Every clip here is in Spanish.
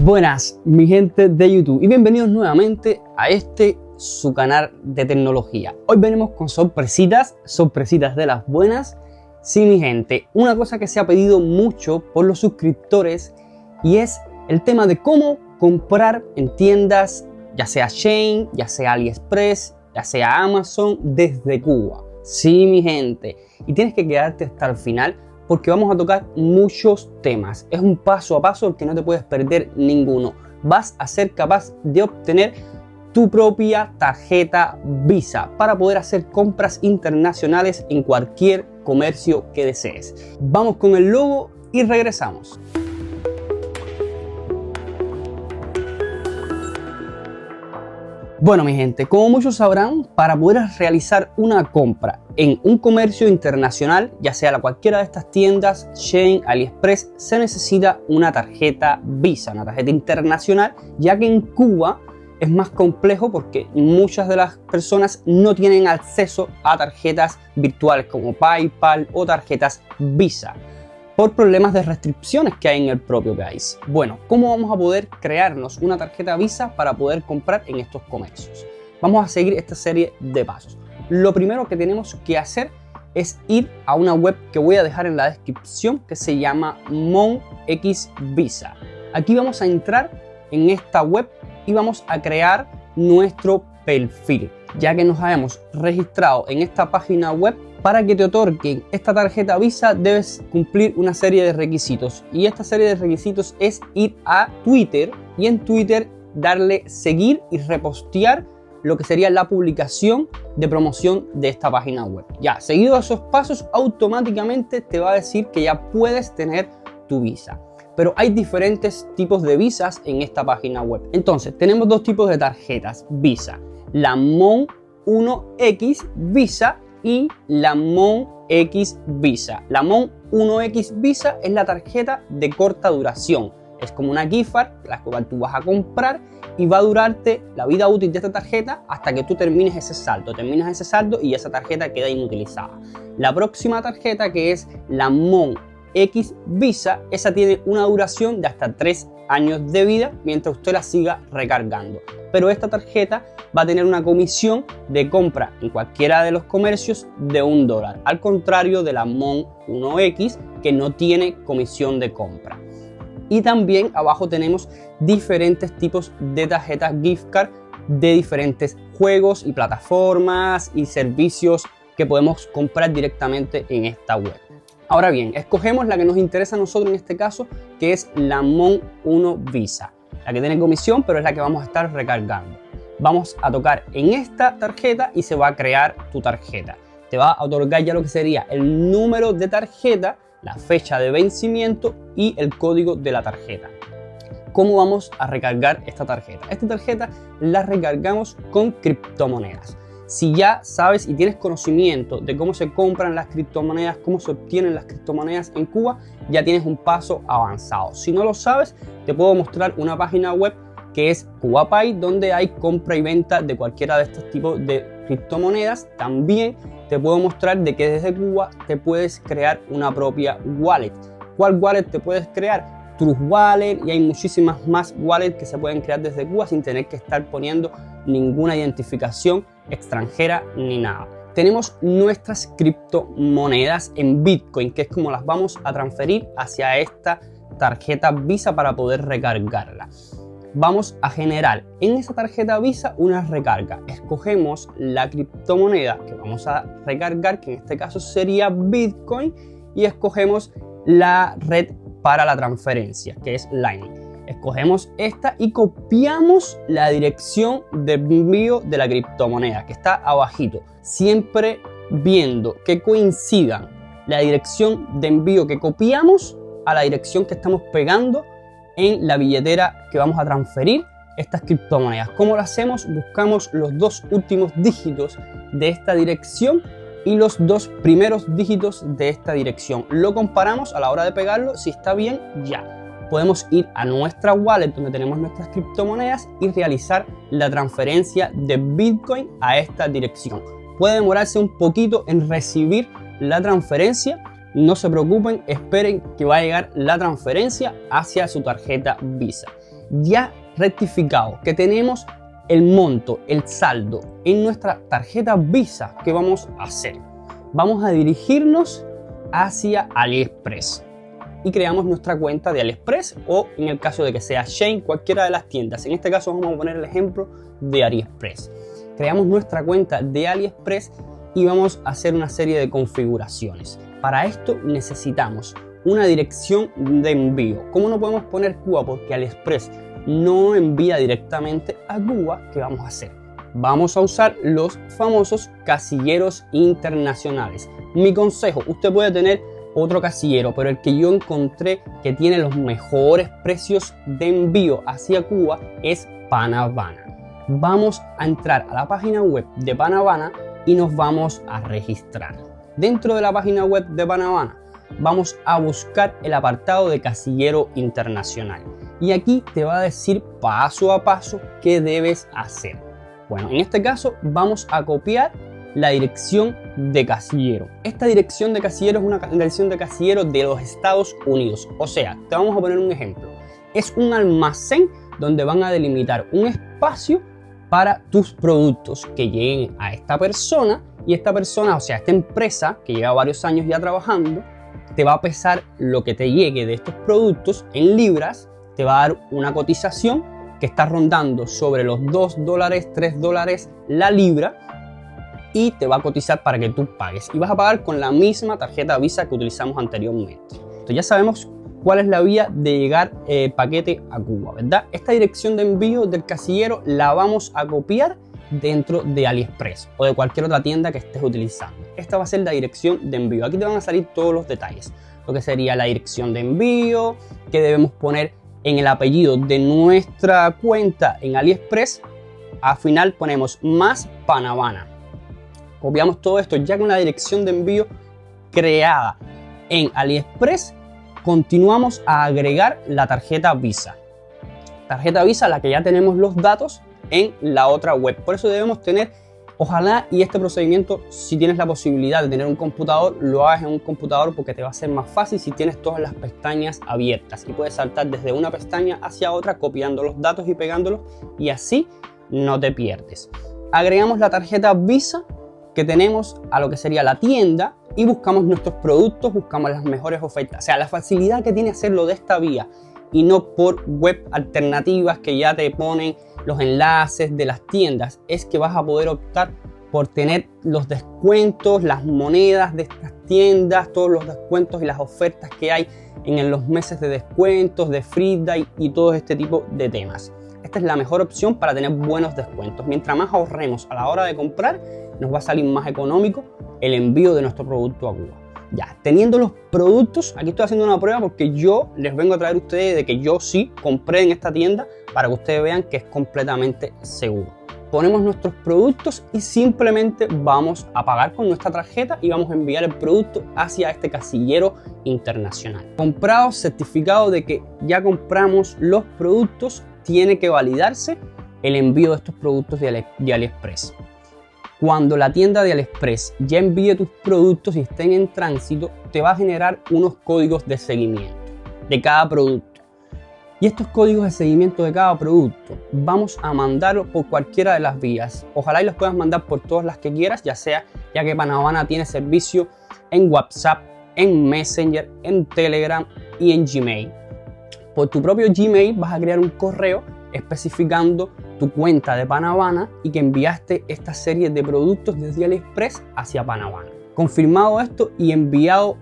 Buenas, mi gente de YouTube, y bienvenidos nuevamente a su canal de tecnología. Hoy venimos con sorpresitas de las buenas. Sí, mi gente, una cosa que se ha pedido mucho por los suscriptores y es el tema de cómo comprar en tiendas, ya sea Shein, ya sea AliExpress, ya sea Amazon, desde Cuba. Sí, mi gente, y tienes que quedarte hasta el final porque vamos a tocar muchos temas. Es un paso a paso el que no te puedes perder ninguno. Vas a ser capaz de obtener tu propia tarjeta Visa para poder hacer compras internacionales en cualquier comercio que desees. Vamos con el logo y regresamos. Bueno, mi gente, como muchos sabrán, para poder realizar una compra en un comercio internacional, ya sea cualquiera de estas tiendas, Shein, AliExpress, se necesita una tarjeta Visa, una tarjeta internacional, ya que en Cuba es más complejo porque muchas de las personas no tienen acceso a tarjetas virtuales como PayPal o tarjetas Visa, por problemas de restricciones que hay en el propio país. Bueno, ¿cómo vamos a poder crearnos una tarjeta Visa para poder comprar en estos comercios? Vamos a seguir esta serie de pasos. Lo primero que tenemos que hacer es ir a una web que voy a dejar en la descripción que se llama MonXVisa. Aquí vamos a entrar en esta web y vamos a crear nuestro perfil. Ya que nos hayamos registrado en esta página web, para que te otorguen esta tarjeta Visa debes cumplir una serie de requisitos, y esta serie de requisitos es ir a Twitter y en Twitter darle seguir y repostear lo que sería la publicación de promoción de esta página web. Ya, seguido esos pasos, automáticamente te va a decir que ya puedes tener tu Visa. Pero hay diferentes tipos de visas en esta página web. Entonces, tenemos dos tipos de tarjetas Visa: la MON 1X Visa y la MonX Visa. La MON 1X Visa es la tarjeta de corta duración. Es como una gift card, la cual tú vas a comprar y va a durarte la vida útil de esta tarjeta hasta que tú termines ese saldo. Terminas ese saldo y esa tarjeta queda inutilizada. La próxima tarjeta, que es la MonX Visa, esa tiene una duración de hasta 3 años de vida mientras usted la siga recargando. Pero esta tarjeta va a tener una comisión de compra en cualquiera de los comercios de $1, al contrario de la MON 1X, que no tiene comisión de compra. Y también abajo tenemos diferentes tipos de tarjetas gift card de diferentes juegos y plataformas y servicios que podemos comprar directamente en esta web. Ahora bien, escogemos la que nos interesa a nosotros en este caso, que es la MON 1 Visa, la que tiene comisión, pero es la que vamos a estar recargando. Vamos a tocar en esta tarjeta y se va a crear tu tarjeta. Te va a otorgar ya lo que sería el número de tarjeta, la fecha de vencimiento y el código de la tarjeta. ¿Cómo vamos a recargar esta tarjeta? Esta tarjeta la recargamos con criptomonedas. Si ya sabes y tienes conocimiento de cómo se compran las criptomonedas, cómo se obtienen las criptomonedas en Cuba, ya tienes un paso avanzado. Si no lo sabes, te puedo mostrar una página web que es CubaPay, donde hay compra y venta de cualquiera de estos tipos de criptomonedas. También te puedo mostrar de que desde Cuba te puedes crear una propia wallet. ¿Cuál wallet te puedes crear? Trust Wallet, y hay muchísimas más wallets que se pueden crear desde Cuba sin tener que estar poniendo ninguna identificación extranjera ni nada. Tenemos nuestras criptomonedas en Bitcoin, que es como las vamos a transferir hacia esta tarjeta Visa para poder recargarla. Vamos a generar en esa tarjeta Visa una recarga. Escogemos la criptomoneda que vamos a recargar, que en este caso sería Bitcoin, y escogemos la red para la transferencia, que es Lightning. Escogemos esta y copiamos la dirección de envío de la criptomoneda, que está abajito, siempre viendo que coincidan la dirección de envío que copiamos a la dirección que estamos pegando en la billetera que vamos a transferir estas criptomonedas. ¿Cómo lo hacemos? Buscamos los dos últimos dígitos de esta dirección y los dos primeros dígitos de esta dirección. Lo comparamos a la hora de pegarlo. Si está bien, ya podemos ir a nuestra wallet donde tenemos nuestras criptomonedas y realizar la transferencia de Bitcoin a esta dirección. Puede demorarse un poquito en recibir la transferencia, no se preocupen, esperen que va a llegar la transferencia hacia su tarjeta Visa. ya rectificado, que tenemos el monto, el saldo en nuestra tarjeta Visa, ¿qué vamos a hacer? Vamos a dirigirnos hacia AliExpress y creamos nuestra cuenta de AliExpress, o en el caso de que sea Shein, cualquiera de las tiendas. En este caso vamos a poner el ejemplo de AliExpress. Creamos nuestra cuenta de AliExpress y vamos a hacer una serie de configuraciones. Para esto necesitamos una dirección de envío. ¿Cómo no podemos poner Cuba? Porque AliExpress no envía directamente a Cuba. ¿Qué vamos a hacer? Vamos a usar los famosos casilleros internacionales. Mi consejo, usted puede tener otro casillero, pero el que yo encontré que tiene los mejores precios de envío hacia Cuba es Panavana. Vamos a entrar a la página web de Panavana y nos vamos a registrar. Dentro de la página web de Panavana vamos a buscar el apartado de casillero internacional y aquí te va a decir paso a paso qué debes hacer. Bueno, en este caso vamos a copiar la dirección de casillero. Esta dirección de casillero es una dirección de casillero de los Estados Unidos. O sea, te vamos a poner un ejemplo. Es un almacén donde van a delimitar un espacio para tus productos que lleguen a esta persona, y esta persona, o sea, esta empresa que lleva varios años ya trabajando, te va a pesar lo que te llegue de estos productos en libras, te va a dar una cotización que está rondando sobre los $2, $3 la libra, y te va a cotizar para que tú pagues. Y vas a pagar con la misma tarjeta Visa que utilizamos anteriormente. Entonces ya sabemos cuál es la vía de llegar paquete a Cuba, ¿verdad? Esta dirección de envío del casillero la vamos a copiar dentro de AliExpress o de cualquier otra tienda que estés utilizando. Esta va a ser la dirección de envío. Aquí te van a salir todos los detalles. Lo que sería la dirección de envío, que debemos poner en el apellido de nuestra cuenta en AliExpress. Al final ponemos más Panavana. Copiamos todo esto ya con la dirección de envío creada en AliExpress. Continuamos a agregar la tarjeta Visa. Tarjeta Visa, la que ya tenemos los datos en la otra web. Por eso debemos tener, ojalá y este procedimiento, si tienes la posibilidad de tener un computador, lo hagas en un computador porque te va a ser más fácil si tienes todas las pestañas abiertas y puedes saltar desde una pestaña hacia otra copiando los datos y pegándolos, y así no te pierdes. Agregamos la tarjeta Visa que tenemos a lo que sería la tienda y buscamos nuestros productos, buscamos las mejores ofertas. O sea, la facilidad que tiene hacerlo de esta vía y no por web alternativas que ya te ponen los enlaces de las tiendas, es que vas a poder optar por tener los descuentos, las monedas de estas tiendas, todos los descuentos y las ofertas que hay en los meses de descuentos, de Free Day y todo este tipo de temas. Esta es la mejor opción para tener buenos descuentos. Mientras más ahorremos a la hora de comprar, nos va a salir más económico el envío de nuestro producto a Cuba. Ya, teniendo los productos, aquí estoy haciendo una prueba porque yo les vengo a traer a ustedes de que yo sí compré en esta tienda para que ustedes vean que es completamente seguro. Ponemos nuestros productos y simplemente vamos a pagar con nuestra tarjeta y vamos a enviar el producto hacia este casillero internacional. Comprado, certificado de que ya compramos los productos, tiene que validarse el envío de estos productos de AliExpress. Cuando la tienda de AliExpress ya envíe tus productos y estén en tránsito, te va a generar unos códigos de seguimiento de cada producto. Y estos códigos de seguimiento de cada producto vamos a mandarlos por cualquiera de las vías. Ojalá y los puedas mandar por todas las que quieras, ya que Panavana tiene servicio en WhatsApp, en Messenger, en Telegram y en Gmail. Por tu propio Gmail vas a crear un correo especificando tu cuenta de Panavana y que enviaste esta serie de productos desde AliExpress hacia Panavana. Confirmado esto y enviado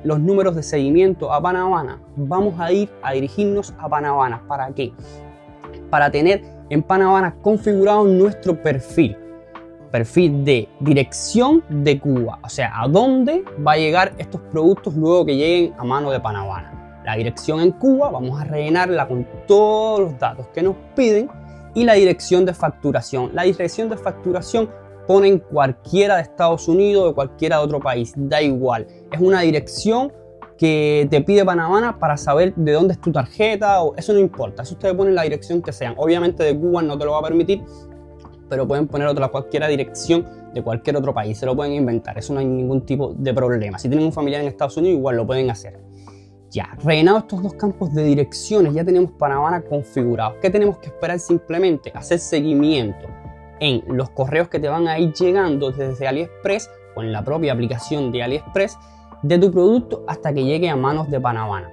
los números de seguimiento a Panavana, vamos a ir a dirigirnos a Panavana. ¿Para qué? Para tener en Panavana configurado nuestro perfil de dirección de Cuba, o sea, a dónde va a llegar estos productos luego que lleguen a mano de Panavana. La dirección en Cuba vamos a rellenarla con todos los datos que nos piden, y la dirección de facturación. La dirección de facturación ponen cualquiera de Estados Unidos o de cualquiera de otro país, da igual. Es una dirección que te pide Panavana para saber de dónde es tu tarjeta, o eso no importa. Eso ustedes ponen la dirección que sean. Obviamente de Cuba no te lo va a permitir, pero pueden poner cualquiera dirección de cualquier otro país. Se lo pueden inventar, eso no hay ningún tipo de problema. Si tienen un familiar en Estados Unidos, igual lo pueden hacer. Ya, rellenados estos dos campos de direcciones, ya tenemos Panavana configurados. ¿Qué tenemos que esperar? Simplemente hacer seguimiento en los correos que te van a ir llegando desde AliExpress o en la propia aplicación de AliExpress de tu producto hasta que llegue a manos de Panavana.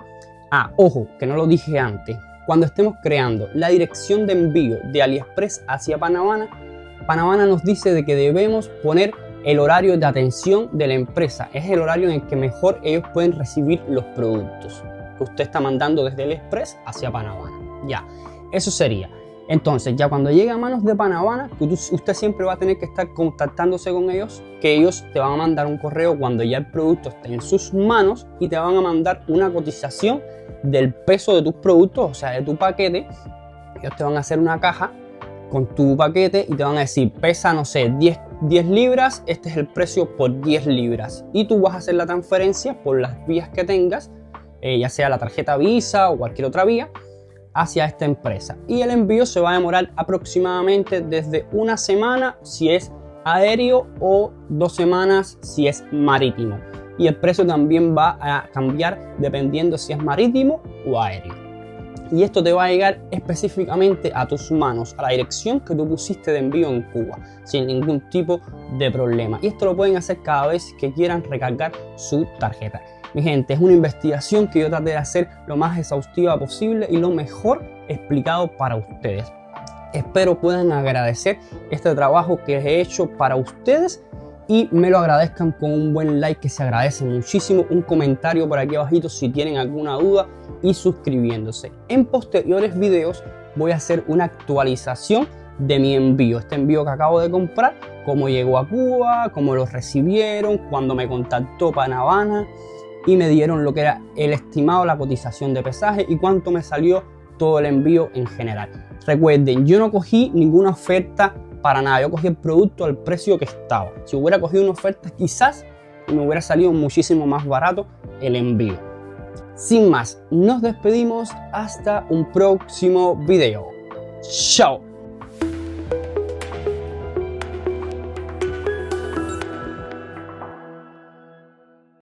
Ah, ojo, que no lo dije antes. Cuando estemos creando la dirección de envío de AliExpress hacia Panavana, Panavana nos dice de que debemos poner el horario de atención de la empresa. Es el horario en el que mejor ellos pueden recibir los productos que usted está mandando desde AliExpress hacia Panavana. Ya, eso sería. Entonces, ya cuando llegue a manos de Panavana, usted siempre va a tener que estar contactándose con ellos, que ellos te van a mandar un correo cuando ya el producto esté en sus manos y te van a mandar una cotización del peso de tus productos, o sea, de tu paquete. Ellos te van a hacer una caja con tu paquete y te van a decir, pesa, no sé, 10 libras, este es el precio por 10 libras. Y tú vas a hacer la transferencia por las vías que tengas, ya sea la tarjeta Visa o cualquier otra vía, hacia esta empresa. Y el envío se va a demorar aproximadamente desde una semana si es aéreo o 2 semanas si es marítimo. Y el precio también va a cambiar dependiendo si es marítimo o aéreo. Y esto te va a llegar específicamente a tus manos, a la dirección que tú pusiste de envío en Cuba, sin ningún tipo de problema. Y esto lo pueden hacer cada vez que quieran recargar su tarjeta. Mi gente, es una investigación que yo traté de hacer lo más exhaustiva posible y lo mejor explicado para ustedes. Espero puedan agradecer este trabajo que he hecho para ustedes y me lo agradezcan con un buen like, que se agradece muchísimo, un comentario por aquí abajito si tienen alguna duda y suscribiéndose. En posteriores videos voy a hacer una actualización de mi envío, este envío que acabo de comprar, cómo llegó a Cuba, cómo lo recibieron, cuando me contactó Panavana y me dieron lo que era el estimado, la cotización de pesaje y cuánto me salió todo el envío en general. Recuerden, yo no cogí ninguna oferta para nada, yo cogí el producto al precio que estaba. Si hubiera cogido una oferta, quizás me hubiera salido muchísimo más barato el envío. Sin más, nos despedimos hasta un próximo video. ¡Chao!